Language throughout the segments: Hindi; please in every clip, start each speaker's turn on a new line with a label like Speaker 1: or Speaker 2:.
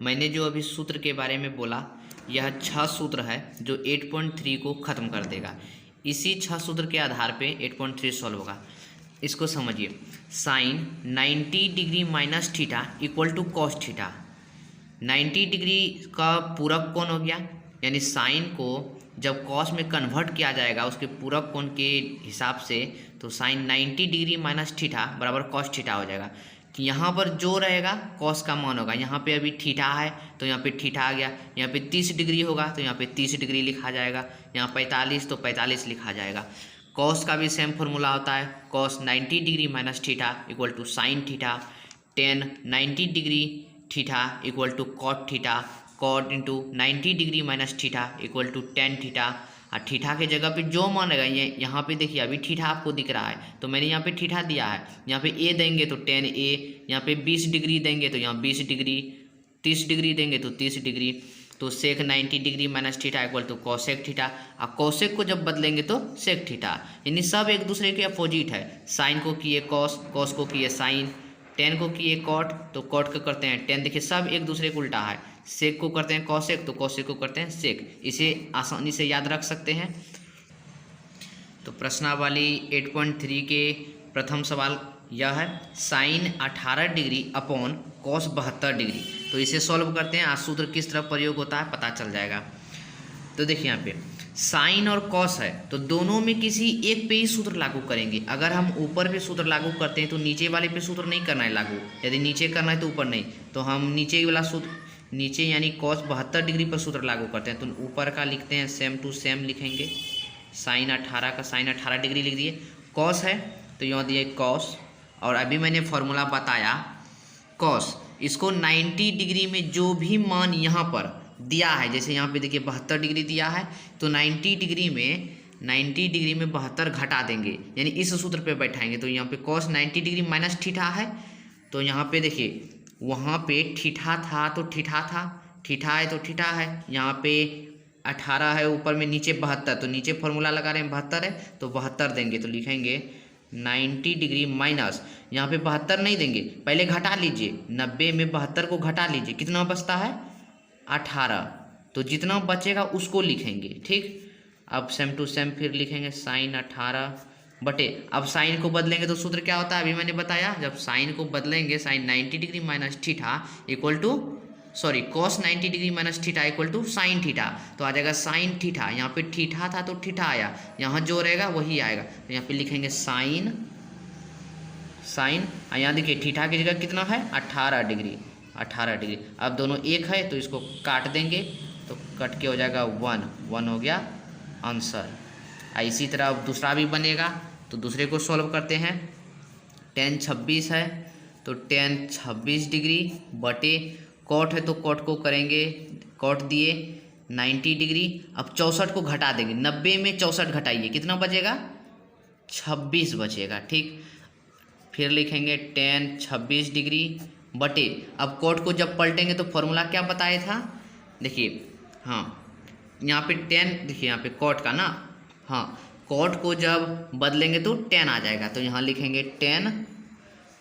Speaker 1: मैंने जो अभी सूत्र के बारे में बोला, यह 6 सूत्र है जो 8.3 को ख़त्म कर देगा। इसी 6 सूत्र के आधार पे 8.3 सॉल्व होगा। इसको समझिए, sine 90 degree minus theta equal to cos theta. 90 degree का पूरक कोण हो गया, यानी साइन को जब कॉस में कन्वर्ट किया जाएगा उसके पूरक कोण के हिसाब से, तो साइन 90 डिग्री माइनस थीटा बराबर कॉस थीटा हो जाएगा। कि यहाँ पर जो रहेगा कॉस का मान होगा। यहाँ पे अभी थीटा है तो यहाँ पे थीटा आ गया। यहाँ पे 30 डिग्री होगा तो यहाँ पे 30 डिग्री लिखा जाएगा। यहाँ 45 तो 45 लिखा जाएगा। कॉस का भी सेम फॉर्मूला होता है, cos 90 degree minus theta equal to sine theta, tan 90 degree theta equal to cot theta, cot into 90 degree minus theta equal to tan theta. और थीटा के जगह पे जो मान रहेगा, ये यहाँ पे देखिए अभी थीटा आपको दिख रहा है तो मैंने यहाँ पे थीटा दिया है। यहाँ पे ए देंगे तो 10a, यहाँ पे 20 डिग्री देंगे तो यहाँ 20 डिग्री, 30 डिग्री देंगे तो 30 डिग्री। तो sec 90 degree minus theta equal to cosec theta. और कॉसेक को जब बदलेंगे तो सेक थीटा, यानी सब एक दूसरे के अपोजिट है। साइन को किए कॉस, कॉस को किए साइन, टेन को किए कॉट तो कॉट को करते हैं टेन। देखिए सब एक दूसरे को उल्टा है। सेक को करते हैं कॉसेक तो कॉसेक को करते हैं सेक। इसे आसानी से याद रख सकते हैं। तो प्रश्नावली 8.3 के प्रथम सवाल यह है, sine 18 degree upon cos 72 degree. तो इसे सॉल्व करते हैं। आज सूत्र किस तरह प्रयोग होता है पता चल जाएगा। तो देखिए यहाँ पे साइन और कॉस है तो दोनों में किसी एक पे ही सूत्र लागू करेंगे। अगर हम ऊपर पे सूत्र लागू करते हैं तो नीचे वाले पे सूत्र नहीं करना है लागू। यदि नीचे करना है तो ऊपर नहीं, तो हम नीचे वाला सूत्र, नीचे यानी कॉस 72 डिग्री पर सूत्र लागू करते हैं। तो ऊपर का लिखते हैं सेम टू सेम लिखेंगे। साइन 18 का साइन 18 डिग्री लिख दिए। कॉस है तो यहाँ दिए कॉस, और अभी मैंने फॉर्मूला बताया कॉस, इसको 90 डिग्री में जो भी मान यहाँ पर दिया है, जैसे यहाँ पे देखिए 72 डिग्री दिया है तो 90 डिग्री में 72 घटा देंगे, यानी इस सूत्र पे बैठाएंगे। तो यहाँ पे कॉस 90 डिग्री माइनस थीटा है तो यहाँ पे देखिए वहाँ पे थीटा था तो थीटा था, थीटा है तो थीटा है। यहाँ पे 18 है ऊपर में, नीचे 72, तो नीचे फॉर्मूला लगा रहे हैं 72 है तो 72 देंगे। तो लिखेंगे 90 डिग्री माइनस, यहाँ पे 72 नहीं देंगे, पहले घटा लीजिए। 90 में 72 को घटा लीजिए, कितना बचता है 18, तो जितना बचेगा उसको लिखेंगे। ठीक, अब सेम टू सेम फिर लिखेंगे साइन 18 बटे, अब साइन को बदलेंगे तो सूत्र क्या होता है अभी मैंने बताया। जब साइन को बदलेंगे sine 90 degree minus theta equal to cos 90 degree minus theta equal to sine theta. तो आ जाएगा साइन थीटा, यहाँ पे थीटा था तो थीटा आया, यहाँ जो रहेगा वही आएगा। तो यहाँ पे लिखेंगे साइन, यहाँ देखिए थीटा की जगह कितना है 18 डिग्री। अब दोनों एक है तो इसको काट देंगे तो कट के हो जाएगा 1 हो गया आंसर। इसी तरह अब दूसरा भी बनेगा तो दूसरे को सॉल्व करते हैं। tan 26 है तो tan 26 डिग्री बटे कॉट है तो कॉट को करेंगे, कॉट दिए 90 डिग्री। अब 64 को घटा देंगे, 90 में 64 घटाइए, कितना बचेगा 26 बचेगा। ठीक, फिर लिखेंगे tan 26 डिग्री बटे, अब कॉट को जब पलटेंगे तो फॉर्मूला क्या बताया था देखिए, हाँ यहाँ पे tan, देखिए यहाँ पे कॉट का ना, हाँ कॉट को जब बदलेंगे तो tan आ जाएगा। तो यहाँ लिखेंगे tan,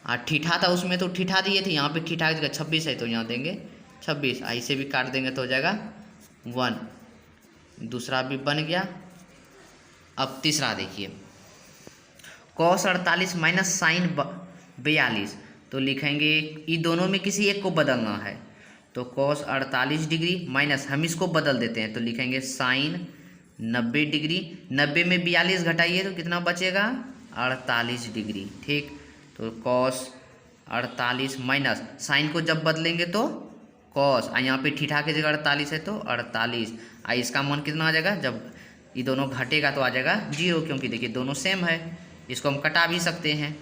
Speaker 1: और थीटा था उसमें तो थीटा दिए थे, यहाँ पे थीटा की जगह 26 है तो यहाँ देंगे 26। ऐसे भी काट देंगे तो हो जाएगा 1, दूसरा भी बन गया। अब तीसरा देखिए, कॉस 48 माइनस साइन 42, तो लिखेंगे ये दोनों में किसी एक को बदलना है। तो कॉस 48 डिग्री माइनस, हम इसको बदल देते हैं तो लिखेंगे साइन 90 डिग्री, 90 में 42 घटाइए तो कितना बचेगा 48 डिग्री। ठीक, तो कॉस 48 माइनस साइन को जब बदलेंगे तो कॉस, यहाँ पे थीटा की जगह 48 है तो 48, इसका मान कितना आ जाएगा, जब ये दोनों घटेगा तो आ जाएगा 0, क्योंकि देखिए दोनों सेम है, इसको हम कटा भी सकते हैं।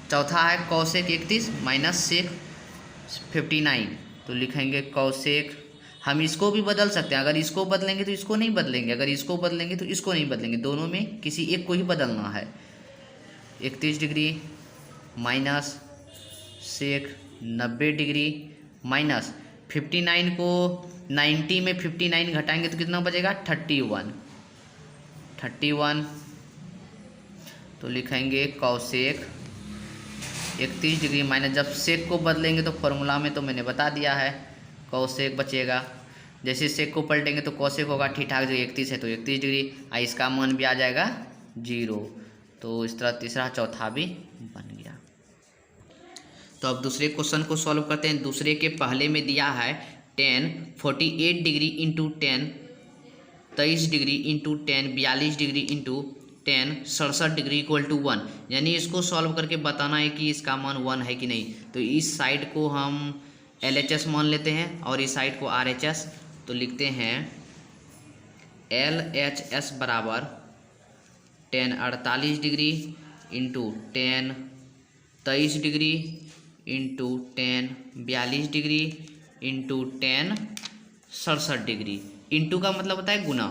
Speaker 1: चौथा है कॉसेक 31 माइनस सेक 59, तो लिखेंगे कॉसेक, हम इसको भी बदल सकते हैं। अगर इसको बदलेंगे तो इसको नहीं बदलेंगे, अगर इसको बदलेंगे तो इसको नहीं बदलेंगे, दोनों में किसी एक को ही बदलना है। 31 degree minus sec 90 degree minus 59 को 90 में 59 घटाएंगे तो कितना बचेगा 31, तो लिखेंगे कॉसेक 31 डिग्री माइनस, जब सेक को बदलेंगे तो फॉर्मूला में तो मैंने बता दिया है कौसेक बचेगा। जैसे सेक को पलटेंगे तो कौसेक होगा ठीक ठाक, जो 31 है तो 31 डिग्री, इसका मान भी आ जाएगा 0। तो इस तरह तीसरा चौथा भी बन गया। तो अब दूसरे क्वेश्चन को सॉल्व करते हैं। दूसरे के पहले में दिया है 10 48 degree into 10 23 degree into 10 42 degree into 10 67 degree equal to 1। यानी इसको सॉल्व करके बताना है कि इसका मान 1 है कि नहीं। तो इस साइड को हम LHS मान लेते हैं और इस साइड को RHS। तो लिखते हैं LHS बराबर 10 48 degree into 10 23 degree into 10 42 degree into 10 67 degree. Into का मतलब होता है गुना।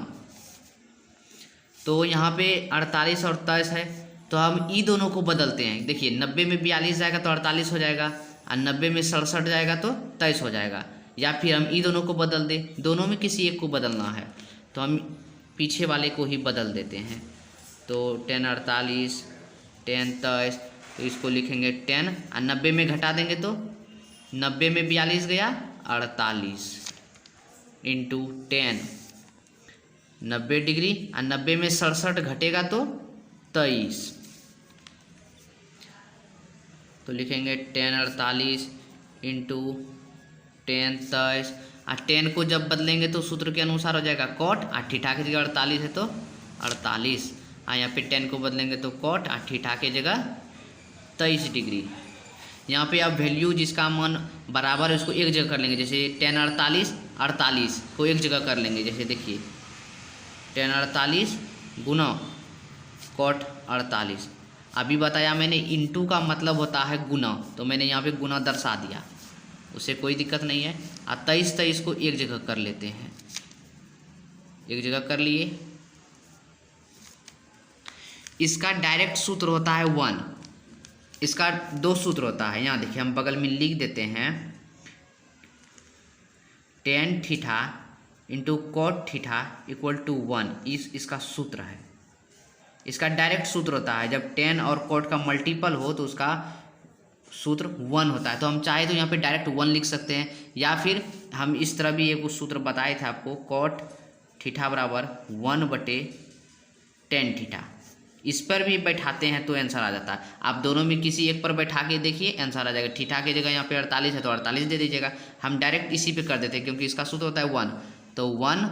Speaker 1: तो यहाँ पे 48 और 23 है, तो हम ई दोनों को बदलते हैं। देखिए 90 में 42 जाएगा तो 48 हो जाएगा, और 90 में 67 जाएगा तो 23 हो जाएगा। या फिर हम ई दोनों को बदल दें, दोनों में किसी एक को बदलना है तो हम पीछे वाले को ही बदल देते हैं। तो 10 48 10 23, तो इसको लिखेंगे 10 और 90 में घटा देंगे तो 90 में 42 गया 48 इंटू 10 90 डिग्री, और 90 में 67 घटेगा तो 23। तो लिखेंगे 10 48 इंटू 10 23, और 10 को जब बदलेंगे तो सूत्र के अनुसार हो जाएगा कॉट, और ठीठा की जगह 48 है तो 48, और यहाँ पे 10 को बदलेंगे तो कॉट, और ठीठा की जगह 23 डिग्री। यहाँ पे आप वैल्यू जिसका मान बराबर है उसको एक जगह कर लेंगे। जैसे 10 48 48 को एक जगह कर लेंगे। जैसे देखिए 10 48 गुना कॉट 48। अभी बताया मैंने इंटू का मतलब होता है गुना, तो मैंने यहाँ पे गुना दर्शा दिया, उससे कोई दिक्कत नहीं है। और 23 को एक जगह कर लेते हैं, एक जगह कर लिए। इसका डायरेक्ट सूत्र होता है 1, इसका 2 सूत्र होता है। यहाँ देखिए हम बगल में लिख देते हैं 10 theta into cot theta equal to 1। इसका सूत्र है, इसका डायरेक्ट सूत्र होता है। जब 10 और कॉट का मल्टीपल हो तो उसका सूत्र 1 होता है। तो हम चाहे तो यहाँ पे डायरेक्ट 1 लिख सकते हैं, या फिर हम इस तरह भी एक सूत्र बताए थे आपको, कॉट थीटा बराबर 1/10 थीटा। इस पर भी बैठाते हैं तो आंसर आ जाता है। आप दोनों में किसी एक पर बैठा के देखिए, आंसर आ जाएगा। थीटा की जगह यहाँ पे 48 है तो 48 दे दीजिएगा। हम डायरेक्ट इसी पे कर देते हैं क्योंकि इसका सूत्र होता है 1। तो 1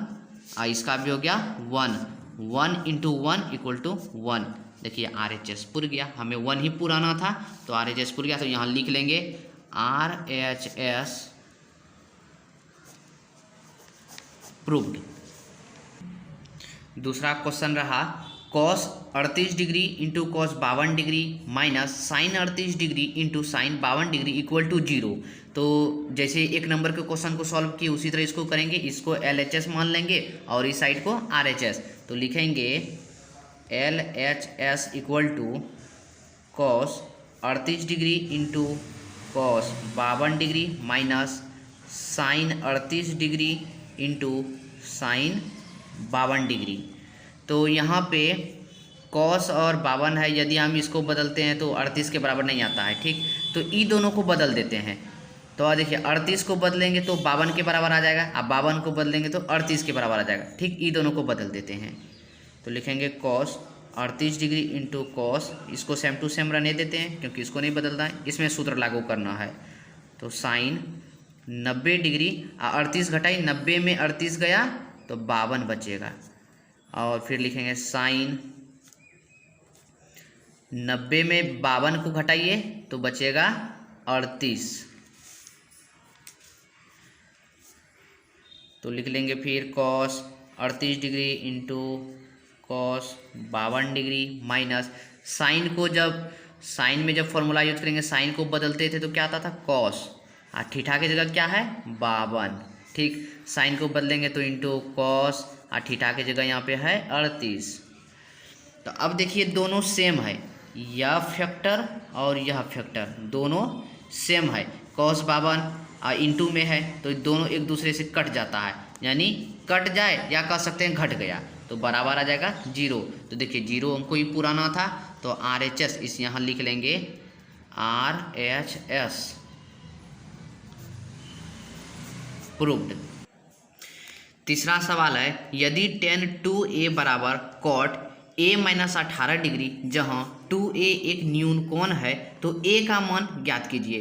Speaker 1: और इसका भी हो गया 1 इंटू 1 इक्वल टू 1। देखिए RHS पुर गया, हमें 1 ही पुराना था तो RHS पुर गया। तो यहाँ लिख लेंगे RHS प्रूव्ड। दूसरा क्वेश्चन रहा cos 38 degree into cos 52 degree minus sine 38 degree into sine 52 degree equal to 0। तो जैसे एक नंबर के क्वेश्चन को सॉल्व किए उसी तरह इसको करेंगे। इसको LHS मान लेंगे और इस साइड को RHS। तो लिखेंगे LHS equal to cos 38 degree into cos 52 degree minus sine 38 degree into sine 52 degree. तो यहाँ पे कॉस और 52 है, यदि हम इसको बदलते हैं तो 38 के बराबर नहीं आता है, ठीक। तो ई दोनों को बदल देते हैं। तो देखिए 38 को बदलेंगे तो 52 के बराबर आ जाएगा, अब 52 को बदलेंगे तो 38 के बराबर आ जाएगा, ठीक। ई दोनों को बदल देते हैं। तो लिखेंगे कॉस 38 डिग्री इंटू कॉस, इसको सेम टू सेम रहने देते हैं क्योंकि इसको नहीं बदलना है, इसमें सूत्र लागू करना है। तो साइन 90 डिग्री, 38 घटाई 90 में 38 गया तो 52 बचेगा। और फिर लिखेंगे साइन 90 में 52 को घटाइए तो बचेगा 38। तो लिख लेंगे फिर cos 38 degree into cos 52 degree minus sine को, जब साइन में जब फॉर्मूला यूज करेंगे साइन को बदलते थे तो क्या आता था कॉस, और थीटा की जगह क्या है 52, ठीक। साइन को बदलेंगे तो इंटू कॉस, और थीटा की जगह यहाँ पे है 38। तो अब देखिए दोनों सेम है, यह फैक्टर और यह फैक्टर दोनों सेम है। कॉस 52 इंटू में है तो दोनों एक दूसरे से कट जाता है, यानी कट जाए या कह सकते हैं घट गया तो बराबर आ जाएगा 0। तो देखिए 0 हमको ही पुराना था तो RHS इस यहाँ लिख लेंगे RHS प्रूव्ड। तीसरा सवाल है, यदि tan 2a बराबर cot a माइनस 18 डिग्री, जहाँ 2a एक न्यून कोण है, तो a का मान ज्ञात कीजिए।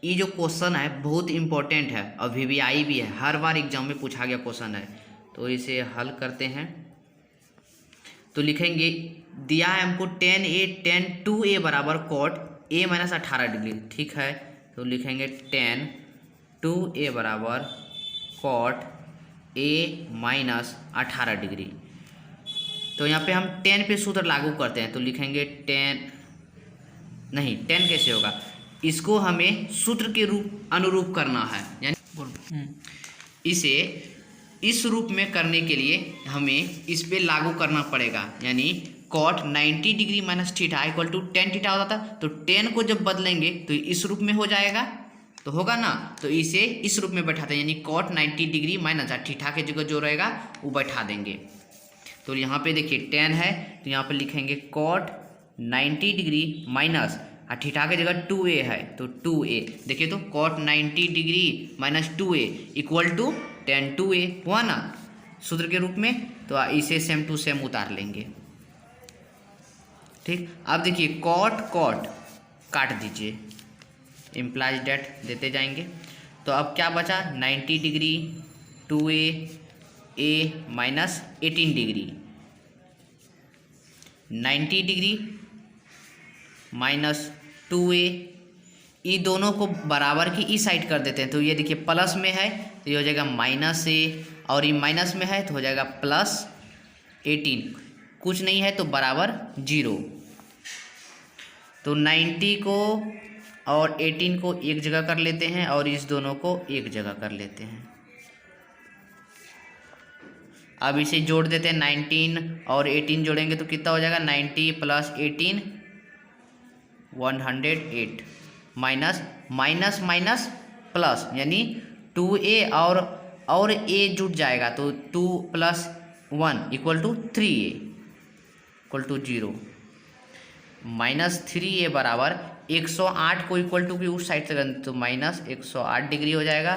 Speaker 1: ये जो क्वेश्चन है बहुत इंपॉर्टेंट है, अभी भी आई भी है, हर बार एग्जाम में पूछा गया क्वेश्चन है। तो इसे हल करते हैं। तो लिखेंगे, दिया है हमको tan 2a बराबर cot a माइनस 18 डिग्री, ठीक है। तो लिखेंगे tan 2a बराबर cot a माइनस 18 डिग्री। तो यहाँ पे हम tan पे सूत्र लागू करते हैं। तो लिखेंगे tan कैसे होगा, इसको हमें सूत्र के अनुरूप करना है, यानी इसे इस रूप में करने के लिए हमें इस पे लागू करना पड़ेगा। यानी cot 90 degree minus theta equal to tan theta होता था। तो tan को जब बदलेंगे तो इस रूप में हो जाएगा, तो होगा ना। तो इसे इस रूप में बैठाते हैं, यानी cot 90 डिग्री माइनस थीटा के जगह जो रहेगा वो बैठा देंगे। तो यहाँ पे देखिए tan है, तो यहाँ पे लिखेंगे cot 90 डिग्री माइनस थीटा के जगह 2a है, तो 2a। देखिए तो cot 90 degree minus 2a equal to tan 2a हुआ ना सूत्र के रूप में। तो इसे सेम टू सेम उतार लेंगे, ठीक। अब देखिए cot काट दीजिए, इम्प्लाइज डेट देते जाएंगे। तो अब क्या बचा, 90 degree 2a minus 18 degree, 90 degree minus 2a, ये दोनों को बराबर की इस साइड कर देते हैं। तो ये देखिए प्लस में है तो ये हो जाएगा माइनस a, और ये माइनस में है तो हो जाएगा प्लस 18, कुछ नहीं है तो बराबर 0। तो 90 को और 18 को एक जगह कर लेते हैं और इस दोनों को एक जगह कर लेते हैं। अब इसे जोड़ देते हैं, 19 और 18 जोड़ेंगे तो कितना हो जाएगा, 90 plus 18 108 minus minus minus plus, यानी 2a और a जुट जाएगा तो 2 प्लस 1 equal to 3a equal to 0, minus 3a बराबर 108 को इक्वल टू की उस साइड से करते तो माइनस 108 डिग्री हो जाएगा,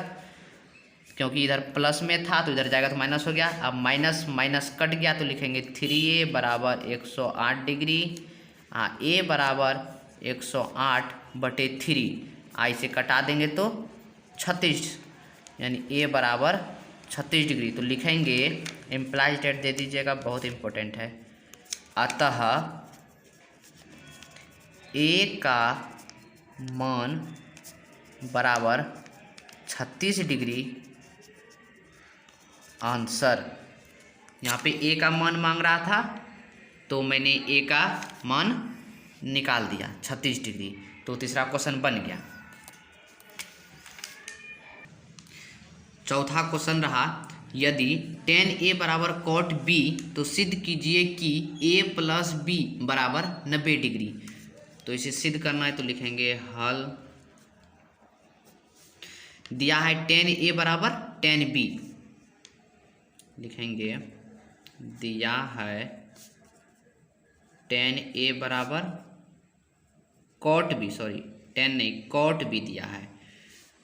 Speaker 1: क्योंकि इधर प्लस में था तो इधर जाएगा तो माइनस हो गया। अब माइनस माइनस कट गया तो लिखेंगे 3a बराबर 108 डिग्री, a बराबर 108/3, इसे कटा देंगे तो 36, यानी a बराबर 36 डिग्री। तो लिखेंगे, इम्प्लाइज डेट दे दीजिएगा, बहुत इम्पोर्टेंट है। अतः a का मान बराबर 36 डिग्री। आंसर, यहाँ पे a का मान मांग रहा था तो मैंने a का मान निकाल दिया 36 डिग्री। तो तीसरा क्वेश्चन बन गया। चौथा क्वेश्चन रहा, यदि tan a बराबर cot b, तो सिद्ध कीजिए कि a प्लस b बराबर 90 डिग्री। तो इसे सिद्ध करना है तो लिखेंगे हल। दिया है tan a बराबर tan b, लिखेंगे दिया है tan a बराबर cot b, सॉरी tan नहीं cot b दिया है,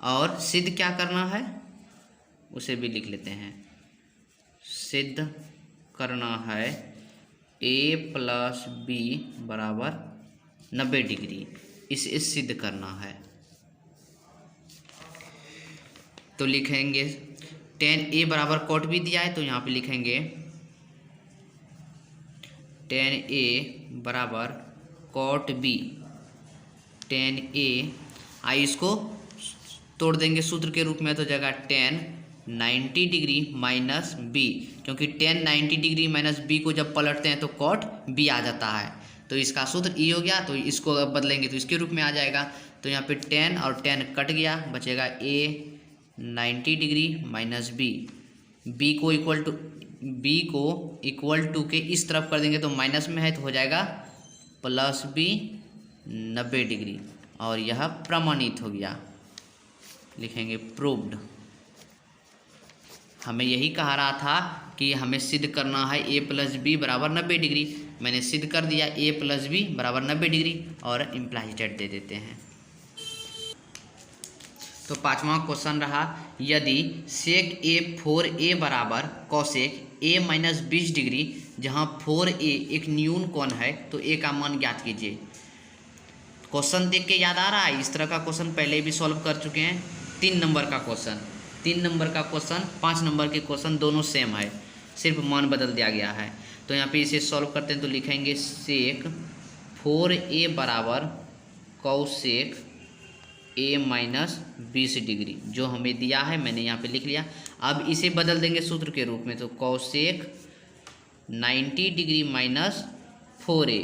Speaker 1: और सिद्ध क्या करना है उसे भी लिख लेते हैं। सिद्ध करना है a प्लस b बराबर 90 डिग्री, इसे सिद्ध करना है। तो लिखेंगे tan a बराबर cot b दिया है, तो यहाँ पे लिखेंगे tan a बराबर cot b, tan a, इसको तोड़ देंगे सूत्र के रूप में तो जगह tan 90 डिग्री माइनस b, क्योंकि tan 90 डिग्री माइनस b को जब पलटते हैं तो cot b आ जाता है। तो इसका सूत्र e हो गया, तो इसको अब बदलेंगे तो इसके रूप में आ जाएगा। तो यहाँ पे tan और tan कट गया, बचेगा a 90 डिग्री माइनस b को इक्वल टू के इस तरफ कर देंगे तो माइनस में है तो हो जाएगा प्लस b 90 डिग्री, और यह प्रमाणित हो गया। लिखेंगे प्रूव्ड। हमें यही कहा रहा था कि हमें सिद्ध करना है a प्लस बी बराबर 90 डिग्री, मैंने सिद्ध कर दिया a प्लस बी बराबर 90 डिग्री, और इम्प्लाइज डेट दे देते हैं। तो पांचवा क्वेश्चन रहा, यदि सेक ए 4a बराबर कॉसेक a माइनस 20 डिग्री, जहाँ 4a एक न्यून कोण है, तो a का मान ज्ञात कीजिए। क्वेश्चन देख के याद आ रहा है, इस तरह का क्वेश्चन पहले भी सॉल्व कर चुके हैं। 3 नंबर का क्वेश्चन, 3 नंबर का क्वेश्चन, 5 नंबर के क्वेश्चन दोनों सेम है, सिर्फ मान बदल दिया गया है। तो यहाँ पे इसे सॉल्व करते हैं तो लिखेंगे सेक 4a बराबर कॉसेक a माइनस 20 डिग्री, जो हमें दिया है मैंने यहाँ पे लिख लिया। अब इसे बदल देंगे सूत्र के रूप में, तो कॉसेक 90 डिग्री माइनस 4a,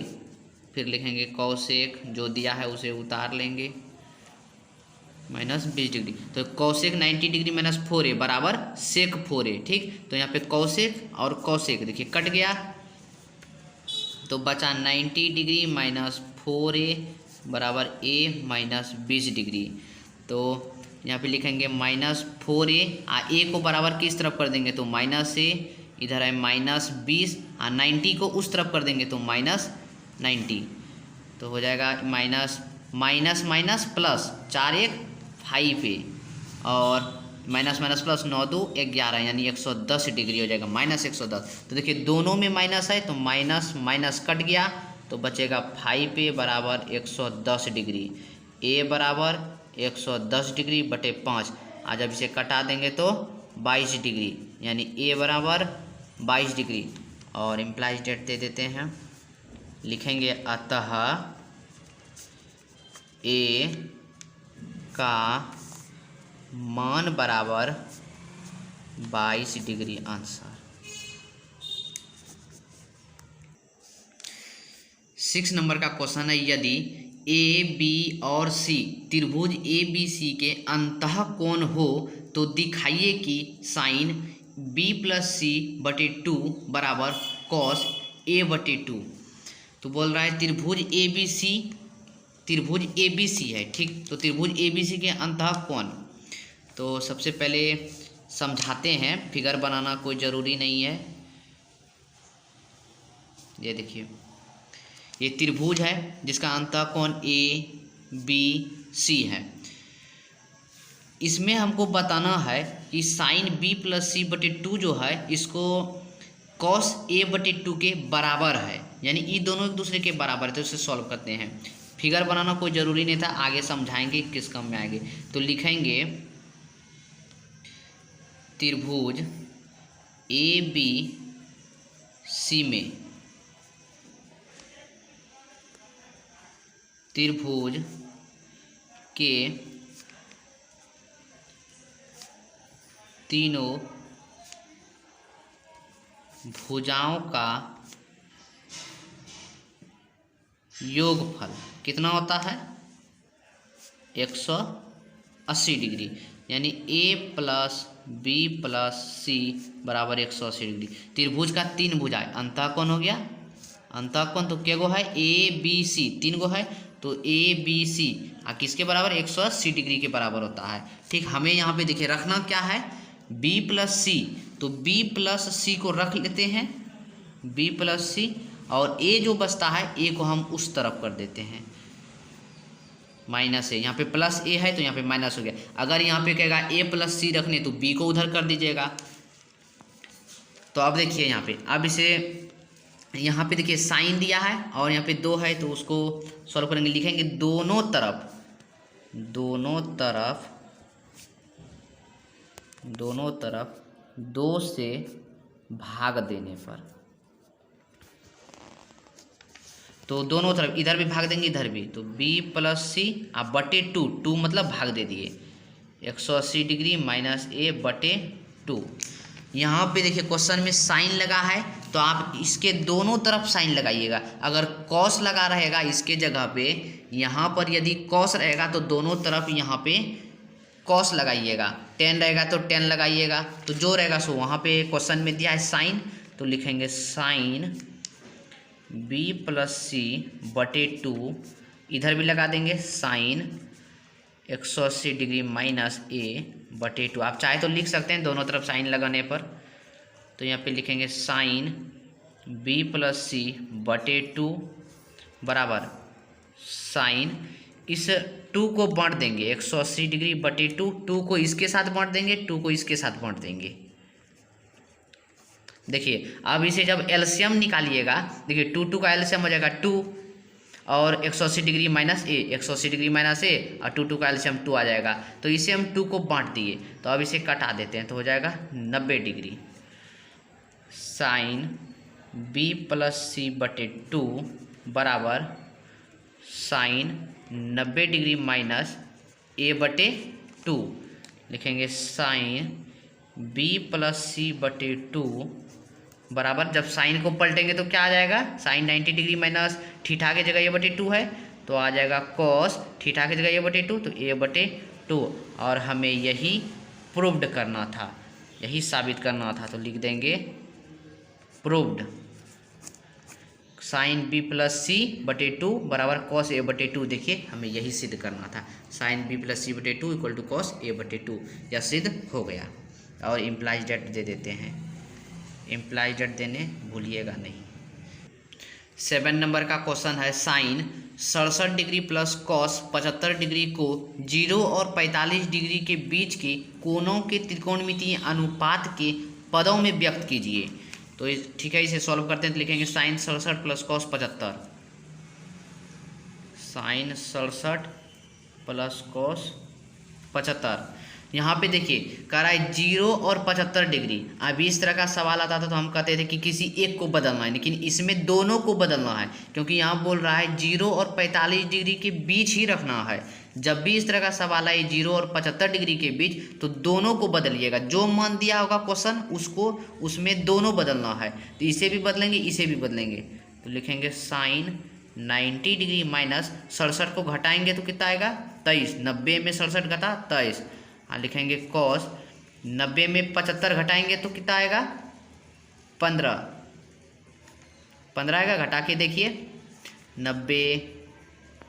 Speaker 1: फिर लिखेंगे कॉसेक जो दिया है उसे उतार लेंगे माइनस 20 डिग्री। तो कॉसेक 90 डिग्री माइनस 4a बराबर सेक 4a। ठीक, तो यहाँ पे कॉसेक और कॉसेक देखिए कट गया, तो बचा 90 डिग्री माइनस 4a बराबर a माइनस 20 डिग्री। तो यहाँ पे लिखेंगे माइनस 4a, a को बराबर किस तरफ कर देंगे तो माइनस a, इधर है माइनस 20, 90 को उस तरफ कर देंगे तो माइनस 90, तो हो जाएगा minus minus minus plus 4 1 5a और माइनस माइनस प्लस 9 2 11, यानी 110 डिग्री हो जाएगा, माइनस 110। तो देखिए दोनों में माइनस है तो माइनस माइनस कट गया, तो बचेगा 5a बराबर 110 डिग्री, a बराबर 110 डिग्री बटे 5। आज जब इसे कटा देंगे तो 22 डिग्री, यानी a बराबर 22 डिग्री। और इम्प्लाइज डेट दे देते हैं, लिखेंगे अतः a का मान बराबर 22 डिग्री आंसर। 6 नंबर का क्वेश्चन है, यदि ए बी और सी त्रिभुज ए बी सी के अंतः कोण हो तो दिखाइए कि साइन b प्लस सी बटे 2 बराबर कॉस a बटे 2। तो बोल रहा है त्रिभुज ए बी सी है। ठीक, तो त्रिभुज ए बी सी के अंतः कोण, तो सबसे पहले समझाते हैं, फिगर बनाना कोई ज़रूरी नहीं है। ये देखिए, ये त्रिभुज है जिसका अंतः कोण ए बी सी है। इसमें हमको बताना है कि साइन b प्लस सी बटे 2 जो है, इसको कॉस a बटे 2 के बराबर है, यानी ये दोनों एक दूसरे के बराबर है। तो इसे सॉल्व करते हैं, फिगर बनाना कोई ज़रूरी नहीं था, आगे समझाएंगे किस काम में आएंगे। तो लिखेंगे त्रिभुज ए बी सी में त्रिभुज के तीनों भुजाओं का योगफल कितना होता है 180 डिग्री, यानी a प्लस बी प्लस सी बराबर 180 डिग्री। त्रिभुज का 3 भुजा है, अंतः कोण हो गया, अंतः कोण तो क्या गो है ए बी सी, 3 गो है, तो ए बी सी किसके बराबर 180 डिग्री के बराबर होता है। ठीक, हमें यहाँ पे देखिए रखना क्या है b प्लस सी, तो b प्लस सी को रख लेते हैं, b प्लस सी, और a जो बचता है a को हम उस तरफ कर देते हैं, माइनस है, यहाँ पे प्लस a है तो यहाँ पे माइनस हो गया। अगर यहाँ पे कहेगा a प्लस सी रखने तो b को उधर कर दीजिएगा। तो अब देखिए यहाँ पे, अब इसे यहाँ पे देखिए साइन दिया है और यहाँ पे 2 है, तो उसको सॉल्व करेंगे, लिखेंगे दोनों तरफ 2 से भाग देने पर, तो दोनों तरफ इधर भी भाग देंगे इधर भी, तो b प्लस सी बटे 2 मतलब भाग दे दिए, 180 डिग्री माइनस a बटे 2। यहाँ पे देखिए क्वेश्चन में साइन लगा है, तो आप इसके दोनों तरफ साइन लगाइएगा। अगर कॉस लगा रहेगा इसके जगह पे, यहाँ पर यदि कॉस रहेगा तो दोनों तरफ यहाँ पे कॉस लगाइएगा, टेन रहेगा तो टेन लगाइएगा, तो जो रहेगा सो वहाँ पे क्वेश्चन में दिया है साइन, तो लिखेंगे साइन b प्लस सी बटे 2, इधर भी लगा देंगे साइन 180 डिग्री माइनस a बटे 2। आप चाहे तो लिख सकते हैं दोनों तरफ साइन लगाने पर, तो यहाँ पे लिखेंगे साइन b प्लस सी बटे 2 बराबर साइन इस 2 को बांट देंगे 180 डिग्री बटे 2 को इसके साथ बांट देंगे, 2 को इसके साथ बांट देंगे। देखिए अब इसे जब एलसीएम निकालिएगा, देखिए 2 का एलसीएम हो जाएगा 2 और 180 डिग्री माइनस ए, 180 डिग्री माइनस ए और 2 का एलसीएम 2 आ जाएगा। तो इसे हम 2 को बांट दिए, तो अब इसे कटा देते हैं तो हो जाएगा 90 डिग्री। साइन बी प्लस सी बटे 2 बराबर साइन 90 डिग्री माइनस ए बटे 2। लिखेंगे साइन बी प्लस सी बटे 2 बराबर, जब साइन को पलटेंगे तो क्या आ जाएगा, साइन 90 डिग्री माइनस थीटा की जगह ए बटे 2 है तो आ जाएगा कॉस थीटा की जगह ए बटे 2, तो ए बटे 2। और हमें यही प्रूव्ड करना था, यही साबित करना था, तो लिख देंगे प्रूव्ड। साइन बी प्लस सी बटे 2 बराबर कॉस ए बटे 2। देखिए हमें यही सिद्ध करना था, साइन बी प्लस सी बटे 2 इक्वल टू कॉस ए बटे 2। यह सिद्ध हो गया। और इम्प्लाइज डेट दे देते हैं, इम्प्लाइज डेट देने भूलिएगा नहीं। 7 नंबर का क्वेश्चन है, sine 67 degree plus cos 75 degree को 0 और 45 डिग्री के बीच के कोणों के त्रिकोणमितीय अनुपात के पदों में व्यक्त कीजिए। तो ठीक है, इसे सॉल्व करते हैं तो लिखेंगे sine 67 plus cos 75, sine 67 plus cos 75। यहाँ पे देखिए कह रहा है 0 और 75 डिग्री। अभी इस तरह का सवाल आता था तो हम कहते थे कि किसी एक को बदलना है, लेकिन इसमें दोनों को बदलना है, क्योंकि यहाँ बोल रहा है 0 और 45 डिग्री के बीच ही रखना है। जब भी इस तरह का सवाल आए 0 और 75 डिग्री के बीच, तो दोनों को बदलिएगा। जो मान दिया होगा क्वेश्चन उसको, उसमें दोनों बदलना है। तो इसे भी बदलेंगे, इसे भी बदलेंगे। तो लिखेंगे साइन 90 डिग्री माइनस 67 को घटाएंगे तो कितना आएगा 23। 90 में 67 घटा 23। हाँ लिखेंगे कॉस 90 में 75 घटाएंगे तो कितना आएगा 15 आएगा। घटा के देखिए 90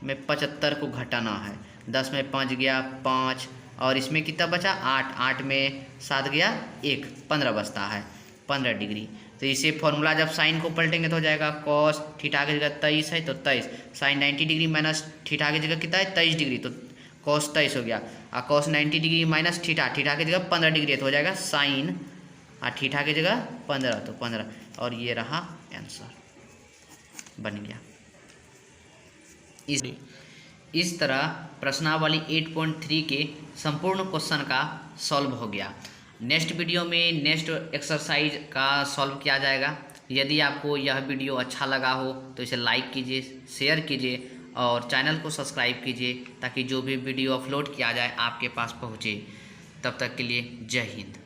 Speaker 1: में 75 को घटाना है, 10 में 5 गया 5 और इसमें कितना बचा 8, 8 में 7 गया 1, 15 बचता है 15 डिग्री। तो इसे फॉर्मूला जब साइन को पलटेंगे तो हो जाएगा कॉस थीटा की जगह 23 है तो 23, साइन 90 डिग्री माइनस थीटा की जगह कितना है 23 डिग्री, तो कॉस 23 हो गया। और cos 90 degree minus theta, theta की जगह 15 डिग्री है तो हो जाएगा साइन और थीटा की जगह 15, तो 15। और ये रहा आंसर बन गया। इस तरह प्रश्नावली 8.3 के संपूर्ण क्वेश्चन का सॉल्व हो गया। नेक्स्ट वीडियो में नेक्स्ट एक्सरसाइज का सॉल्व किया जाएगा। यदि आपको यह वीडियो अच्छा लगा हो तो इसे लाइक कीजिए, शेयर कीजिए और चैनल को सब्सक्राइब कीजिए, ताकि जो भी वीडियो अपलोड किया जाए आपके पास पहुँचे। तब तक के लिए जय हिंद।